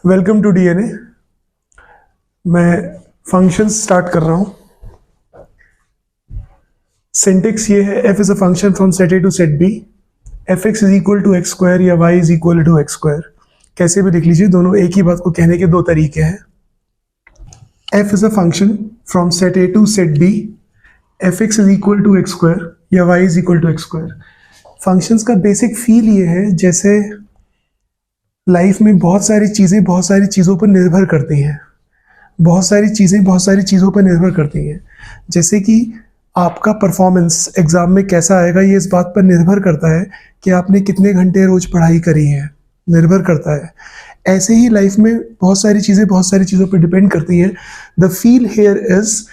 Welcome to DNA. मैं functions start कर रहा हूँ। सिंटेक्स ये है, f is a function from set A to set B, F X is equal to X square या y is equal to X square. कैसे भी लिख लीजिए, दोनों एक ही बात को कहने के दो तरीके हैं। f is a function from set A to set B, F X is equal to X square या y is equal to X square. Functions का बेसिक फील ये है जैसे लाइफ में बहुत सारी चीज़ों पर निर्भर करती हैं। बहुत सारी चीज़ों पर निर्भर करती हैं। जैसे कि आपका परफॉर्मेंस एग्ज़ाम में कैसा आएगा, ये इस बात पर निर्भर करता है कि आपने कितने घंटे रोज़ पढ़ाई करी है, निर्भर करता है। ऐसे ही लाइफ में बहुत सारी चीज़ों पर डिपेंड करती हैं। The feel here is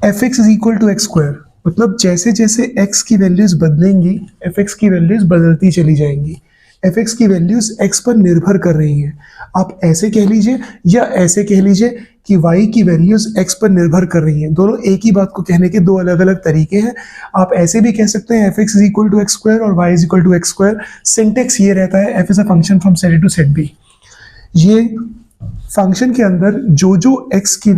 F X is equal to X square, मतलब जैसे जैसे x की वैल्यूज़ बदलेंगी, एफ एक्स की वैल्यूज़ बदलती चली जाएंगी। एफ एक्स की वैल्यूज़ x पर निर्भर कर रही हैं। आप ऐसे कह लीजिए या ऐसे कह लीजिए कि y की वैल्यूज़ x पर निर्भर कर रही हैं। दोनों एक ही बात को कहने के दो अलग अलग तरीके हैं। आप ऐसे भी कह सकते हैं F X is equal to X square और y is equal to X square. Syntax ये रहता है, F is a function from set A to set B. ये फंक्शन के अंदर जो x की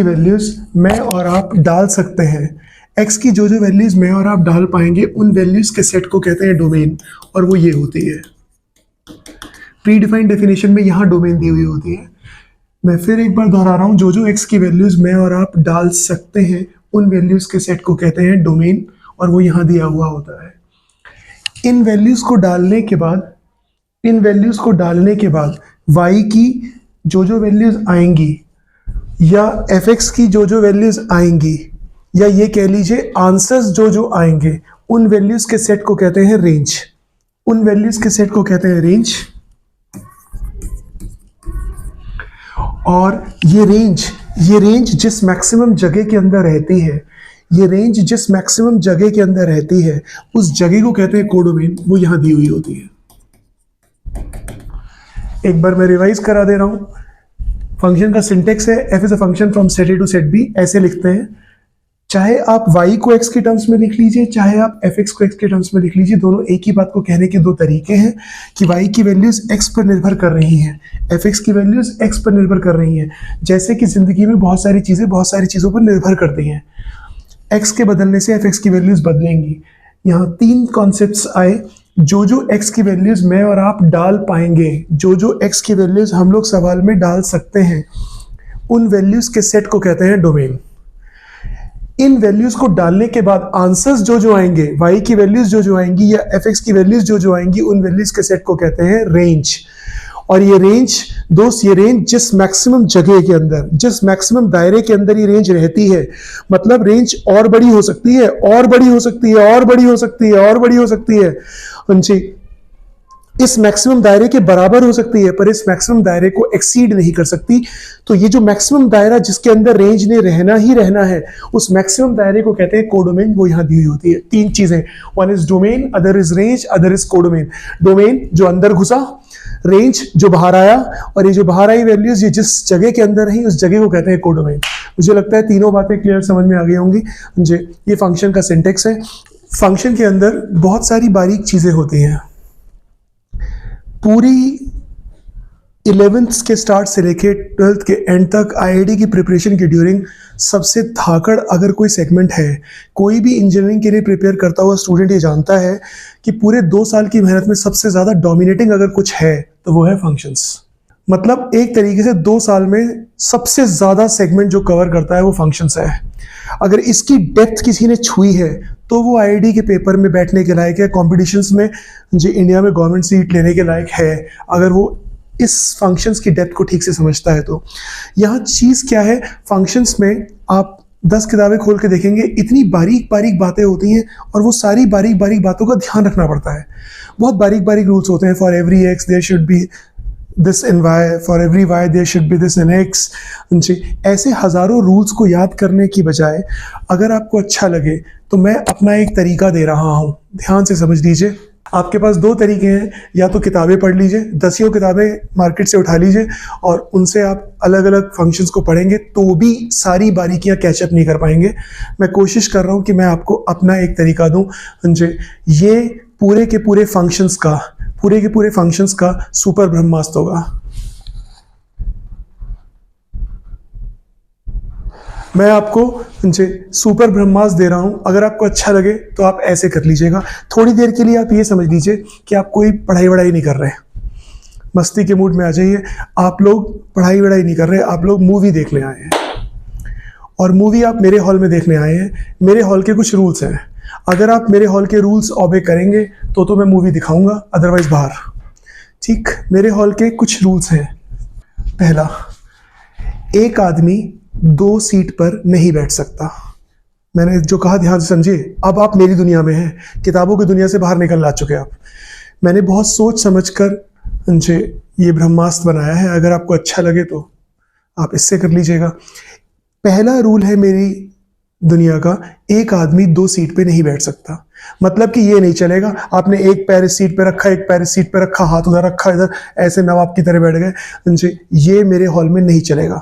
वैल्यूज़ मैं और आप डाल सकते हैं, x की जो वैल्यूज़ मैं और आप डाल पाएंगे, उन वैल्यूज़ के सेट को कहते हैं डोमेन, और वो ये होती है। प्री डिफाइंड डेफिनेशन में यहाँ डोमेन दी हुई होती है। मैं फिर एक बार दोहरा रहा हूँ, जो x की वैल्यूज़ मैं और आप डाल सकते हैं, उन वैल्यूज़ के सेट को कहते हैं डोमेन, और वो यहाँ दिया हुआ होता है। इन वैल्यूज़ को डालने के बाद y की जो वैल्यूज़ आएंगी या एफ एक्स की जो वैल्यूज़ आएंगी, या ये कह लीजिए आंसर्स जो आएंगे, उन वैल्यूज़ के सेट को कहते हैं रेंज। और ये रेंज जिस मैक्सिमम जगह के अंदर रहती है, उस जगह को कहते हैं कोडोमेन। वो यहां दी हुई होती है। एक बार मैं रिवाइज करा दे रहा हूं। फंक्शन का सिंटेक्स है, f is a function from set A to set B. ऐसे लिखते हैं, चाहे आप y को x के टर्म्स में लिख लीजिए, चाहे आप fx को x के टर्म्स में लिख लीजिए, दोनों एक ही बात को कहने के दो तरीके हैं कि y की वैल्यूज x पर निर्भर कर रही हैं, fx की वैल्यूज x पर निर्भर कर रही हैं। जैसे कि जिंदगी में बहुत सारी चीज़ों पर निर्भर करती हैं। x के बदलने से fx की वैल्यूज बदलेंगी। यहाँ तीन कॉन्सेप्ट्स आए। जो x की वैल्यूज मैं और आप डाल पाएंगे, जो x की वैल्यूज हम लोग सवाल में डाल सकते हैं, उन वैल्यूज के सेट को कहते हैं डोमेन। इन वैल्यूज को डालने के बाद आंसर्स जो आएंगे, y की वैल्यूज जो आएंगी या fx की वैल्यूज जो आएंगी, उन वैल्यूज के सेट को कहते हैं रेंज। और ये रेंज जिस मैक्सिमम जगह के अंदर, जिस मैक्सिमम दायरे के अंदर ये रेंज रहती है, मतलब रेंज और बड़ी हो सकती है, और बड़ी हो सकती है जी, इस मैक्सिमम दायरे के बराबर हो सकती है, पर इस मैक्सिमम दायरे को एक्सीड नहीं कर सकती। तो ये जो मैक्सिमम दायरा जिसके अंदर रेंज ने रहना है, उस मैक्सिमम दायरे को कहते हैं कोडोमेन। वो यहां दी हुई होती है। तीन चीजें, one is domain, other is range, other is codomain. Domain जो अंदर घुसा, रेंज जो बाहर आया, और ये जो बाहर आई वैल्यूज ये जिस जगह के अंदर रही, उस जगह को कहते हैं कोडोमेन। मुझे लगता है तीनों बातें क्लियर समझ में आ गई होंगी जी। ये फंक्शन का सिंटेक्स है। फंक्शन के अंदर बहुत सारी बारीक चीजें होती हैं। पूरी 11th के स्टार्ट से लेके 12th के एंड तक आईआईटी की प्रिपरेशन की ड्यूरिंग सबसे धाकड़ अगर कोई सेगमेंट है, कोई भी इंजीनियरिंग के लिए प्रिपेयर करता हुआ स्टूडेंट ये जानता है कि पूरे 2 साल की मेहनत में सबसे ज़्यादा डोमिनेटिंग अगर कुछ है तो वो है फंक्शंस। मतलब एक तरीके से 2 साल में सबसे ज़्यादा सेगमेंट जो कवर करता है वो फंक्शंस है। अगर इसकी डेप्थ किसी ने छुई है तो वो आईआईटी के पेपर में बैठने के लायक है, कॉम्पिटिशन्स में जो इंडिया में गवर्नमेंट सीट लेने के लायक है, अगर वो इस फंक्शंस की डेप्थ को ठीक से समझता है। तो यहाँ चीज़ क्या है, फंक्शंस में आप 10 किताबें खोल के देखेंगे, इतनी बारीक बातें होती हैं, और वो सारी बारीक बातों का ध्यान रखना पड़ता है। बहुत बारीक रूल्स होते हैं। For every x there should be this in y, for every y there should be this in x जी। ऐसे हज़ारों रूल्स को याद करने की बजाय अगर आपको अच्छा लगे तो मैं अपना एक तरीका दे रहा हूँ, ध्यान से समझ लीजिए। आपके पास 2 तरीके हैं, या तो किताबें पढ़ लीजिए, 10 किताबें मार्केट से उठा लीजिए, और उनसे आप अलग अलग फंक्शंस को पढ़ेंगे तो भी सारी बारीकियां कैचअप नहीं कर पाएंगे। मैं कोशिश कर रहा हूं कि मैं आपको अपना एक तरीका दूं जी। ये पूरे के पूरे फंक्शंस का, पूरे के पूरे फंक्शंस का सुपर ब्रह्मास्त्र होगा। मैं आपको सुपर ब्रह्मास्त्र दे रहा हूं, अगर आपको अच्छा लगे तो आप ऐसे कर लीजिएगा। थोड़ी देर के लिए आप ये समझ लीजिए कि आप कोई पढ़ाई वढ़ाई नहीं कर रहे, मस्ती के मूड में आ जाइए। आप लोग पढ़ाई वढ़ाई नहीं कर रहे, आप लोग मूवी देखने आए हैं, और मूवी आप मेरे हॉल में देखने आए हैं। मेरे हॉल के कुछ रूल्स हैं, अगर आप मेरे हॉल के रूल्स ऑबे करेंगे तो मैं मूवी दिखाऊंगा, अदरवाइज बाहर। ठीक, मेरे हॉल के कुछ रूल्स हैं। पहला, एक आदमी 2 सीट पर नहीं बैठ सकता। मैंने जो कहा ध्यान से समझिए। अब आप मेरी दुनिया में हैं, किताबों की दुनिया से बाहर निकल आ चुके हैं आप। मैंने बहुत सोच समझकर ये ब्रह्मास्त्र बनाया है, अगर आपको अच्छा लगे तो आप इससे कर लीजिएगा। पहला रूल है मेरी दुनिया का, एक आदमी 2 सीट पे नहीं बैठ सकता। मतलब कि ये नहीं चलेगा आपने एक पैर इस सीट पे रखा, एक पैर इस सीट पे रखा, हाथ उधर रखा, इधर ऐसे नवाब की तरह बैठ गए। ये मेरे हॉल में नहीं चलेगा।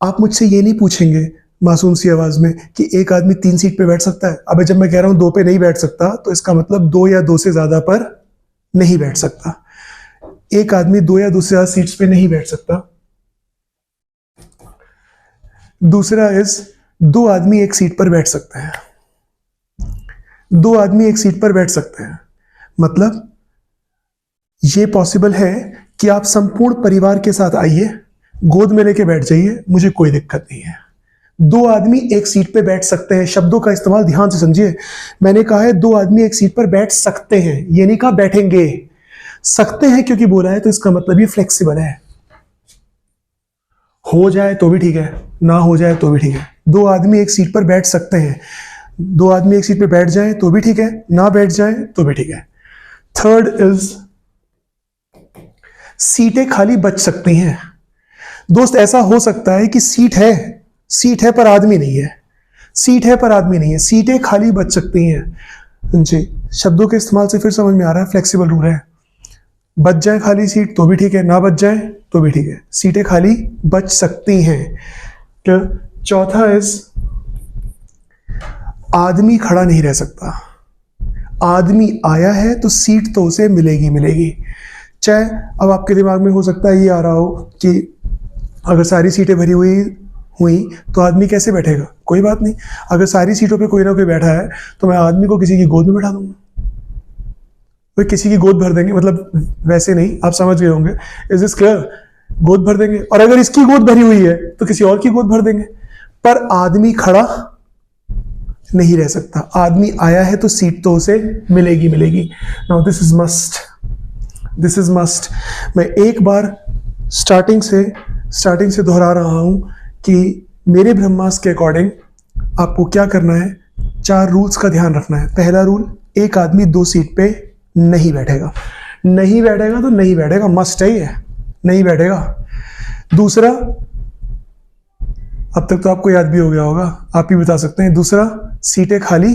आप मुझसे ये नहीं पूछेंगे मासूम सी आवाज में कि एक आदमी 3 सीट पे बैठ सकता है। अब जब मैं कह रहा हूं 2 पे नहीं बैठ सकता, तो इसका मतलब 2 या 2 से ज्यादा पर नहीं बैठ सकता। एक आदमी 2 या 2 से ज्यादा सीट्स पे नहीं बैठ सकता। दूसरा इज 2 आदमी एक सीट पर बैठ सकते हैं। 2 आदमी एक सीट पर बैठ सकते हैं मतलब ये पॉसिबल है कि आप संपूर्ण परिवार के साथ आइए, गोद में लेके बैठ जाइए, मुझे कोई दिक्कत नहीं है। 2 आदमी एक सीट पे बैठ सकते हैं। शब्दों का इस्तेमाल ध्यान से समझिए। मैंने कहा है 2 आदमी एक सीट पर बैठ सकते हैं, ये नहीं कहा बैठेंगे। सकते हैं क्योंकि बोला है, तो इसका मतलब ये फ्लेक्सिबल है। हो जाए तो भी ठीक है, ना हो जाए तो भी ठीक है। 2 आदमी एक सीट पर बैठ सकते हैं। 2 आदमी एक सीट पर बैठ जाए तो भी ठीक है, ना बैठ जाए तो भी ठीक है। थर्ड इज सीटें खाली बच सकती हैं। दोस्त, ऐसा हो सकता है कि सीट है पर आदमी नहीं है, सीट है पर आदमी नहीं है, सीटें खाली बच सकती हैं। जी, शब्दों के इस्तेमाल से फिर समझ में आ रहा है, फ्लेक्सिबल रूल है। बच जाए खाली सीट तो भी ठीक है, ना बच जाए तो भी ठीक है, सीटें खाली बच सकती हैं। तो चौथा इज आदमी खड़ा नहीं रह सकता। आदमी आया है तो सीट तो उसे मिलेगी। चाहे अब आपके दिमाग में हो सकता है ये आ रहा हो कि अगर सारी सीटें भरी हुई तो आदमी कैसे बैठेगा। कोई बात नहीं, अगर सारी सीटों पे कोई ना कोई बैठा है तो मैं आदमी को किसी की गोद में बैठा दूंगा। कोई किसी की गोद भर देंगे, मतलब वैसे नहीं, आप समझ गए होंगे। Is this clear? गोद भर देंगे, और अगर इसकी गोद भरी हुई है तो किसी और की गोद भर देंगे। पर आदमी खड़ा नहीं रह सकता। आदमी आया है तो सीट तो उसे मिलेगी। Now this is must. मैं एक बार स्टार्टिंग से दोहरा रहा हूं कि मेरे ब्रह्मास्त्र के अकॉर्डिंग आपको क्या करना है। 4 रूल्स का ध्यान रखना है। पहला रूल, एक आदमी 2 सीट पे नहीं बैठेगा तो नहीं बैठेगा, मस्ट है ये, नहीं बैठेगा। दूसरा, अब तक तो आपको याद भी हो गया होगा, आप ही बता सकते हैं। दूसरा, सीटें खाली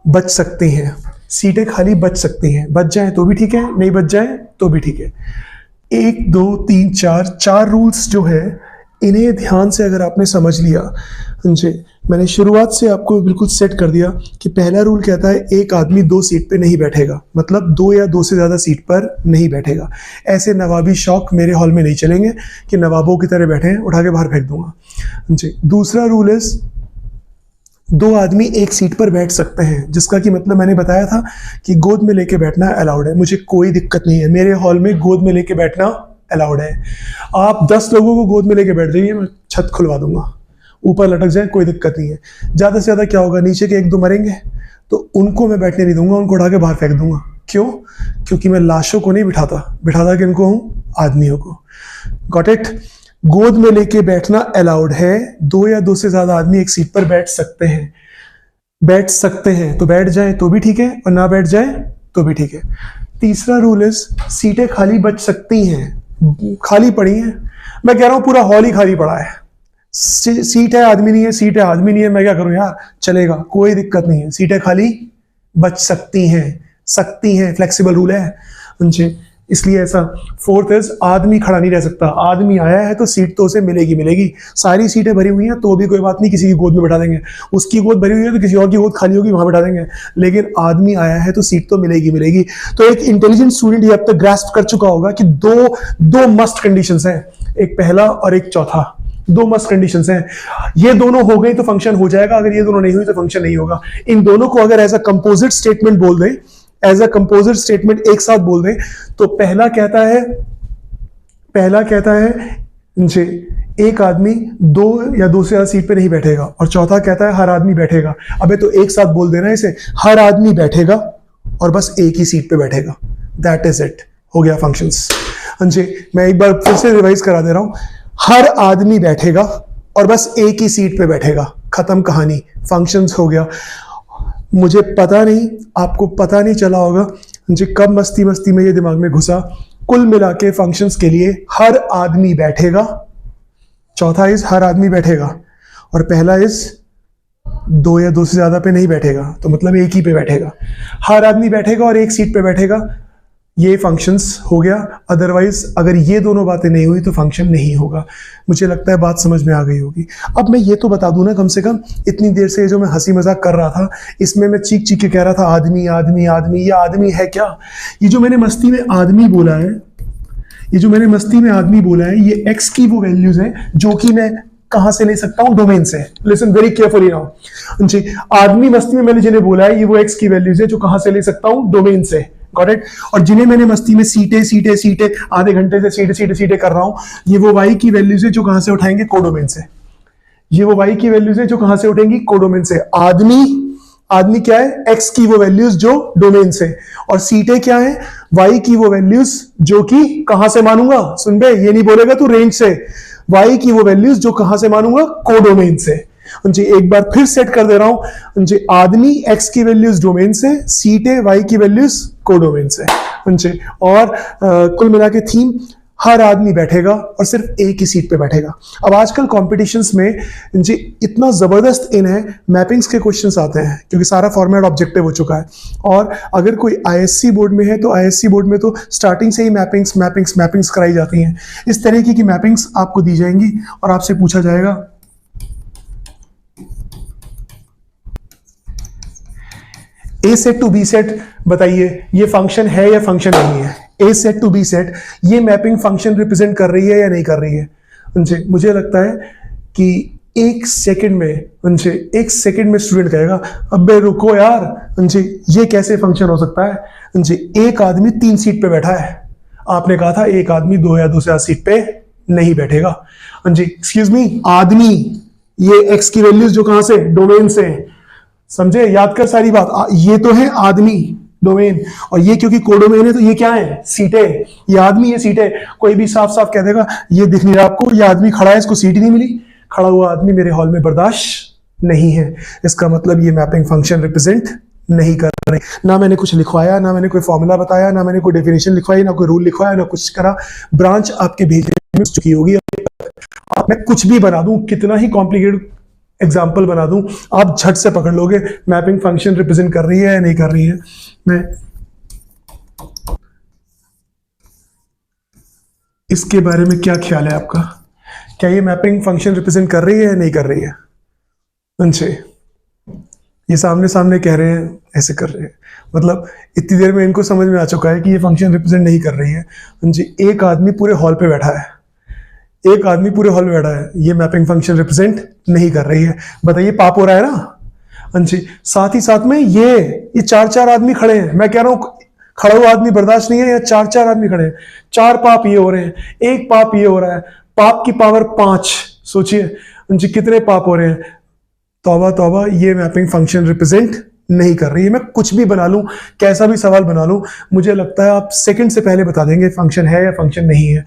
बच सकती हैं। सीटें खाली बच सकती हैं, बच जाए तो भी ठीक है, नहीं बच जाए तो भी ठीक है। 1 2 3 4 रूल्स जो है, इन्हें ध्यान से अगर आपने समझ लिया, जी, मैंने शुरुआत से आपको बिल्कुल सेट कर दिया कि पहला रूल कहता है एक आदमी 2 सीट पे नहीं बैठेगा, मतलब 2 या 2 से ज़्यादा सीट पर नहीं बैठेगा। ऐसे नवाबी शौक मेरे हॉल में नहीं चलेंगे कि नवाबों की तरह बैठे हैं, उठा के बाहर फेंक दूंगा। जी, दूसरा रूल इज 2 आदमी एक सीट पर बैठ सकते हैं, जिसका कि मतलब मैंने बताया था कि गोद में लेके बैठना अलाउड है, मुझे कोई दिक्कत नहीं है। मेरे हॉल में गोद में लेके बैठना अलाउड है। आप 10 लोगों को गोद में लेके बैठ जाइए, मैं छत खुलवा दूंगा, ऊपर लटक जाए, कोई दिक्कत नहीं है। ज़्यादा से ज़्यादा क्या होगा, नीचे के 1-2 मरेंगे तो उनको मैं बैठने नहीं दूंगा, उनको उठा के बाहर फेंक दूंगा। क्यों? क्योंकि मैं लाशों को नहीं बिठाता किनको हूँ, आदमियों को। Got it? गोद में लेके बैठना अलाउड है। 2 या 2 से ज़्यादा आदमी एक सीट पर बैठ सकते हैं, तो बैठ जाए तो भी ठीक है, और ना बैठ जाए तो भी ठीक है। तीसरा रूल इज सीटें खाली बच सकती हैं, खाली पड़ी हैं। मैं कह रहा हूं पूरा हॉल ही खाली पड़ा है, सीट है आदमी नहीं है, सीट है आदमी नहीं है, मैं क्या करूं यार, चलेगा, कोई दिक्कत नहीं है, सीटें खाली बच सकती हैं, फ्लेक्सिबल रूल है। उनसे इसलिए ऐसा। फोर्थ इज आदमी खड़ा नहीं रह सकता, आदमी आया है तो सीट तो उसे मिलेगी मिलेगी। सारी सीटें भरी हुई हैं तो भी कोई बात नहीं, किसी की गोद में बैठा देंगे, उसकी गोद भरी हुई है तो किसी और की गोद खाली होगी वहां बैठा देंगे, लेकिन आदमी आया है तो सीट तो मिलेगी मिलेगी। तो एक इंटेलिजेंट स्टूडेंट ये अब तक ग्रास्प कर चुका होगा कि दो मस्ट कंडीशंस हैं, एक पहला और एक चौथा, दो मस्ट कंडीशंस हैं। ये दोनों हो गई तो फंक्शन हो जाएगा, अगर ये दोनों नहीं हुई तो फंक्शन नहीं होगा। इन दोनों को अगर एज अ कंपोजिट स्टेटमेंट बोल दें, एज अ कंपोजिट स्टेटमेंट एक साथ बोल दें, तो पहला कहता है जी एक आदमी दो या दो से ज्यादा सीट पे नहीं बैठेगा, और चौथा कहता है हर आदमी बैठेगा। अबे तो एक साथ बोल देना इसे, हर आदमी बैठेगा और बस एक ही सीट पे बैठेगा, दैट इज इट, हो गया फंक्शंस। जी मैं एक बार फिर से रिवाइज करा दे रहा हूं, हर आदमी बैठेगा और बस एक ही सीट पे बैठेगा, खत्म कहानी, फंक्शंस हो गया। मुझे पता नहीं, आपको पता नहीं चला होगा जी कब मस्ती मस्ती में ये दिमाग में घुसा। कुल मिला के फंक्शंस के लिए हर आदमी बैठेगा, चौथा इज हर आदमी बैठेगा, और पहला इज दो या दो से ज्यादा पे नहीं बैठेगा, तो मतलब एक ही पे बैठेगा। हर आदमी बैठेगा और एक सीट पे बैठेगा, ये फंक्शंस हो गया। अदरवाइज अगर ये दोनों बातें नहीं हुई तो फंक्शन नहीं होगा। मुझे लगता है बात समझ में आ गई होगी। अब मैं ये तो बता दूं ना, कम से कम इतनी देर से जो मैं हंसी मजाक कर रहा था, इसमें मैं चीख चीख के कह रहा था आदमी आदमी आदमी, ये आदमी है क्या? ये जो मैंने मस्ती में आदमी बोला है, ये एक्स की वो वैल्यूज हैं जो कि मैं कहां से ले सकता हूं? डोमेन से। लिसन वेरी केयरफुली नाउ जी, आदमी मस्ती में मैंने जिन्हें बोला है ये वो एक्स की वैल्यूज है जो कहां से ले सकता हूं? डोमेन से। Got it? और जिन्हें मैंने मस्ती में सीटे आधे घंटे से सीटे कर रहा हूं, ये वो वाई की वैल्यूज है जो कहां से उठाएंगे? कोडोमेन से। ये वो वाई की वैल्यूज है जो कहां से उठेंगी? कोडोमेन से। आदमी क्या है? एक्स की वो वैल्यूज जो डोमेन से, और सीटें क्या है? वाई की वो वैल्यूज जो कि कहां से मानूंगा? सुन बे, ये नहीं बोलेगा तू रेंज से, वाई की वो वैल्यूज जो कहां से मानूंगा? कोडोमेन से। जी एक बार फिर सेट कर दे रहा हूं जी, आदमी एक्स की वैल्यूज डोमेन से, सीटें वाई की वैल्यूज कोडोमेन से। जी और कुल मिला के थीम, हर आदमी बैठेगा और सिर्फ एक ही सीट पे बैठेगा। अब आजकल कॉम्पिटिशन्स में जी इतना जबरदस्त इन है, मैपिंग्स के क्वेश्चंस आते हैं क्योंकि सारा फॉर्मेट ऑब्जेक्टिव हो चुका है। और अगर कोई आईएससी बोर्ड में है तो आईएससी बोर्ड में तो स्टार्टिंग से ही मैपिंग्स कराई जाती हैं। इस तरीके की मैपिंग्स आपको दी जाएंगी और आपसे पूछा जाएगा ए सेट टू बी सेट, बताइए ये फंक्शन है या फंक्शन नहीं है? ए सेट टू बी सेट, ये मैपिंग फंक्शन रिप्रेजेंट कर रही है या नहीं कर रही है? मुझे लगता है कि एक सेकंड में स्टूडेंट कहेगा अबे रुको यार ये कैसे फंक्शन हो सकता है? एक आदमी 3 सीट पे बैठा है, आपने कहा था एक आदमी 2 या 2 से 8 सीट पे नहीं बैठेगा। एक्सक्यूज मी, आदमी ये एक्स की वैल्यूज जो कहां से? डोमेन से। समझे? याद कर सारी बात। ये तो है आदमी डोमेन, और ये क्योंकि कोडोमेन है तो ये क्या है? सीटें। ये आदमी, ये सीटें। कोई भी साफ साफ कह देगा ये दिख नहीं रहा आपको, ये आदमी खड़ा है, इसको सीट ही नहीं मिली, खड़ा हुआ आदमी मेरे हॉल में बर्दाश्त नहीं है। इसका मतलब ये मैपिंग फंक्शन रिप्रेजेंट नहीं कर रहे। ना मैंने कुछ लिखवाया, ना मैंने कोई फॉर्मूला बताया, ना मैंने कोई डेफिनेशन लिखवाई, ना कोई रूल लिखवाया, ना कुछ करा। ब्रांच आपके भेजने में चुकी होगी। मैं कुछ भी बना दूं, कितना ही कॉम्प्लिकेटेड एग्जाम्पल बना दूं, आप झट से पकड़ लोगे मैपिंग फंक्शन रिप्रेजेंट कर रही है या नहीं कर रही है। मैं इसके बारे में क्या ख्याल है आपका? क्या ये मैपिंग फंक्शन रिप्रेजेंट कर रही है या नहीं कर रही है? अच्छे, ये सामने सामने कह रहे हैं, ऐसे कर रहे हैं, मतलब इतनी देर में इनको समझ में आ चुका है कि ये फंक्शन रिप्रेजेंट नहीं कर रही है। एक आदमी पूरे हॉल पे बैठा है, ये मैपिंग फंक्शन रिप्रेजेंट नहीं कर रही है। बताइए पाप हो रहा है ना? साथ ही साथ में ये 4 आदमी खड़े हैं। मैं कह रहा हूं खड़ा हुआ आदमी बर्दाश्त नहीं है, या 4 आदमी खड़े हैं, 4 पाप ये हो रहे हैं, एक पाप ये हो रहा है, पाप की पावर 5। सोचिए कितने पाप हो रहे हैं। तौबा तौबा, ये मैपिंग फंक्शन रिप्रेजेंट नहीं कर रही है। मैं कुछ भी बना लूं, कैसा भी सवाल बना लूं, मुझे लगता है आप सेकंड से पहले बता देंगे फंक्शन है या फंक्शन नहीं है।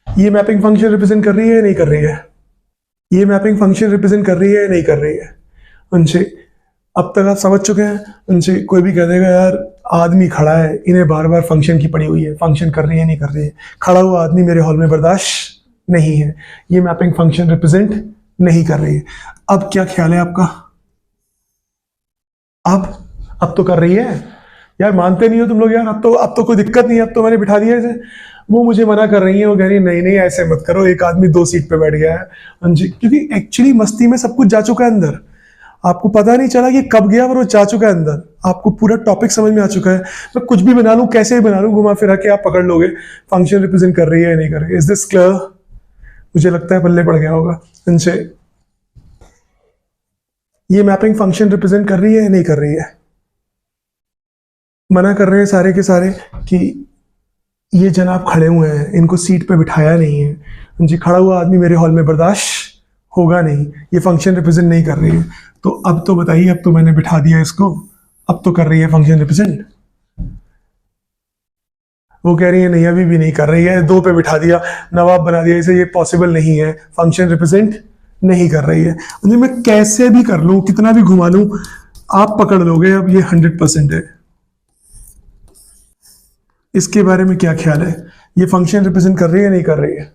ये मैपिंग फंक्शन रिप्रेजेंट कर रही है या नहीं कर रही है? ये मैपिंग फंक्शन रिप्रेजेंट कर रही है या नहीं कर रही है? अब तक आप समझ चुके हैं। कोई भी कह देगा यार आदमी खड़ा है, इन्हें बार बार फंक्शन की पड़ी हुई है, फंक्शन कर रही है नहीं कर रही है, खड़ा हुआ आदमी मेरे हॉल में बर्दाश्त नहीं है, ये मैपिंग फंक्शन रिप्रेजेंट नहीं कर रही है। अब क्या ख्याल है आपका? अब तो कर रही है। यार मानते नहीं हो तुम लोग यार, अब तो कोई दिक्कत नहीं है, अब तो मैंने बिठा दिया इसे। वो मुझे मना कर रही है, वो कह रही है नहीं नहीं ऐसे मत करो, एक आदमी 2 सीट पे बैठ गया है। हाँ जी, क्योंकि एक्चुअली मस्ती में सब कुछ जा चुका है अंदर, आपको पता नहीं चला कि कब गया पर वो जा चुका है अंदर, आपको पूरा टॉपिक समझ में आ चुका है। मैं कुछ भी बना लूं, कैसे भी बना लूं, घुमा फिरा के आप पकड़ लोगे फंक्शन रिप्रेजेंट कर रही है या नहीं कर रही है। Is this clear? मुझे लगता है पल्ले पड़ गया होगा इनसे। ये मैपिंग फंक्शन रिप्रेजेंट कर रही है या नहीं कर रही है? मना कर रहे हैं सारे के सारे कि ये जनाब खड़े हुए हैं, इनको सीट पे बिठाया नहीं है जी, खड़ा हुआ आदमी मेरे हॉल में बर्दाश्त होगा नहीं, ये फंक्शन रिप्रेजेंट नहीं कर रही है। तो अब तो बताइए, अब तो मैंने बिठा दिया इसको, अब तो कर रही है फंक्शन रिप्रेजेंट? वो कह रही है नहीं अभी भी नहीं कर रही है, 2 पे बिठा दिया, नवाब बना दिया इसे, ये पॉसिबल नहीं है, फंक्शन रिप्रेजेंट नहीं कर रही है। मतलब मैं कैसे भी कर लूं, कितना भी घुमा लूं, आप पकड़ लोगे अब ये 100% है। इसके बारे में क्या ख्याल है, ये फंक्शन रिप्रेजेंट कर रही है नहीं कर रही है?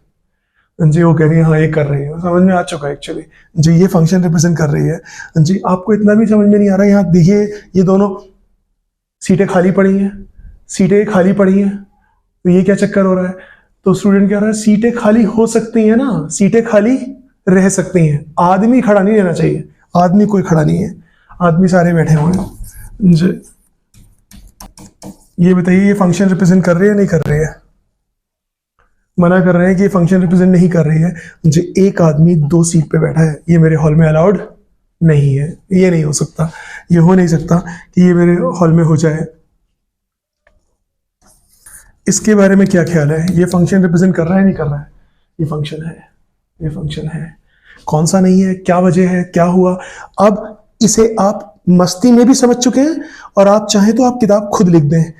जी वो कह रही है हाँ ये कर रही है, समझ में आ चुका है एक्चुअली जी, ये फंक्शन रिप्रेजेंट कर रही है जी। आपको इतना भी समझ में नहीं आ रहा, यहाँ देखिए ये दोनों सीटें खाली पड़ी हैं, सीटें खाली पड़ी हैं, तो ये क्या चक्कर हो रहा है? तो स्टूडेंट क्या रहा है, सीटें खाली हो सकती हैं ना, सीटें खाली रह सकती हैं, आदमी खड़ा नहीं रहना चाहिए, आदमी कोई खड़ा नहीं है, आदमी सारे बैठे हुए हैं जी। ये बताइए ये फंक्शन रिप्रेजेंट कर रही है नहीं कर रही है? मना कर रहे हैं कि ये फंक्शन रिप्रेजेंट नहीं कर रही है जी। एक आदमी 2 सीट पे बैठा है, ये मेरे हॉल में अलाउड नहीं है, ये नहीं हो सकता, ये हो नहीं सकता कि ये मेरे हॉल में हो जाए। इसके बारे में क्या ख्याल है, ये फंक्शन रिप्रेजेंट कर रहा है नहीं कर रहा है? ये फंक्शन है, ये फंक्शन है। कौन सा नहीं है, क्या वजह है, क्या हुआ? अब इसे आप मस्ती में भी समझ चुके हैं, और आप चाहें तो आप किताब खुद लिख दें,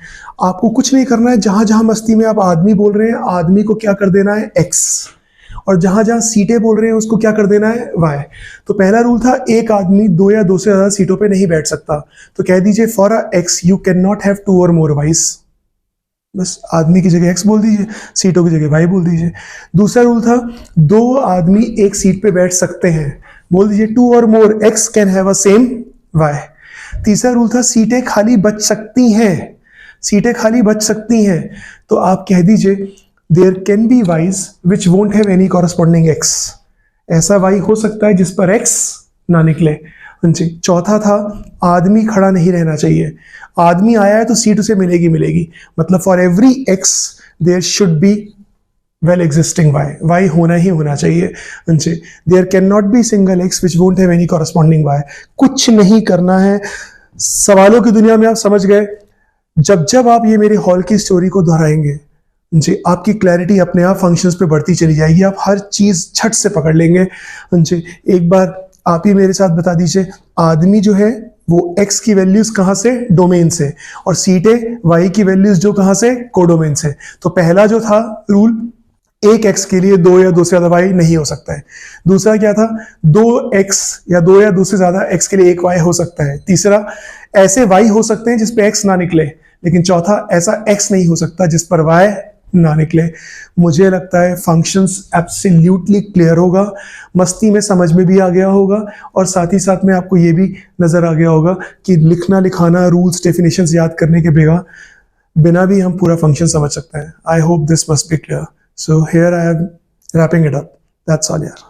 आपको कुछ नहीं करना है। जहां जहां मस्ती में आप आदमी बोल रहे हैं, आदमी को क्या कर देना है एक्स, और जहां जहां सीटें बोल रहे हैं उसको क्या कर देना है वाई। तो पहला रूल था एक आदमी 2 या 2 से ज्यादा सीटों पे नहीं बैठ सकता, तो कह दीजिए for a x you can not have 2 और मोर वाइस, बस आदमी की जगह एक्स बोल दीजिए, सीटों की जगह वाई बोल दीजिए। दूसरा रूल था 2 आदमी एक सीट पे बैठ सकते हैं, बोल दीजिए 2 और more x can have a same y. तीसरा रूल था सीटें खाली बच सकती हैं, सीटें खाली बच सकती हैं, तो आप कह दीजिए there can be Y's which won't have any corresponding X, ऐसा वाई हो सकता है जिस पर एक्स ना निकले जी। चौथा था आदमी खड़ा नहीं रहना चाहिए, आदमी आया है तो सीट उसे मिलेगी मिलेगी, मतलब for every x there should be well existing y, y होना ही होना चाहिए जी। There can not be single x which won't have any corresponding y. कुछ नहीं करना है, सवालों की दुनिया में आप समझ गए। जब जब आप ये मेरे हॉल की स्टोरी को दोहराएंगे जी, आपकी क्लैरिटी अपने आप फंक्शंस पे बढ़ती चली जाएगी, आप हर चीज झट से पकड़ लेंगे जी। एक बार आप ही मेरे साथ बता दीजिए, आदमी जो है वो x की वैल्यूज कहां से, डोमेन से, और सीटें y की वैल्यूज जो कहां से, कोडोमेन से। तो पहला जो था रूल, एक x के लिए 2 या 2 से ज्यादा y नहीं हो सकता है। दूसरा क्या था, 2x या 2 या 2 से ज्यादा x के लिए एक y हो सकता है। तीसरा, ऐसे y हो सकते हैं जिसपे x ना निकले, लेकिन चौथा, ऐसा x नहीं हो सकता जिस पर y ना निकले। मुझे लगता है फंक्शंस एब्सोल्युटली क्लियर होगा, मस्ती में समझ में भी आ गया होगा, और साथ ही साथ में आपको ये भी नजर आ गया होगा कि लिखना लिखाना, रूल्स, डेफिनेशंस याद करने के बिना भी हम पूरा फंक्शन समझ सकते हैं। I hope this must be clear. So here I am wrapping it up, that's all यार।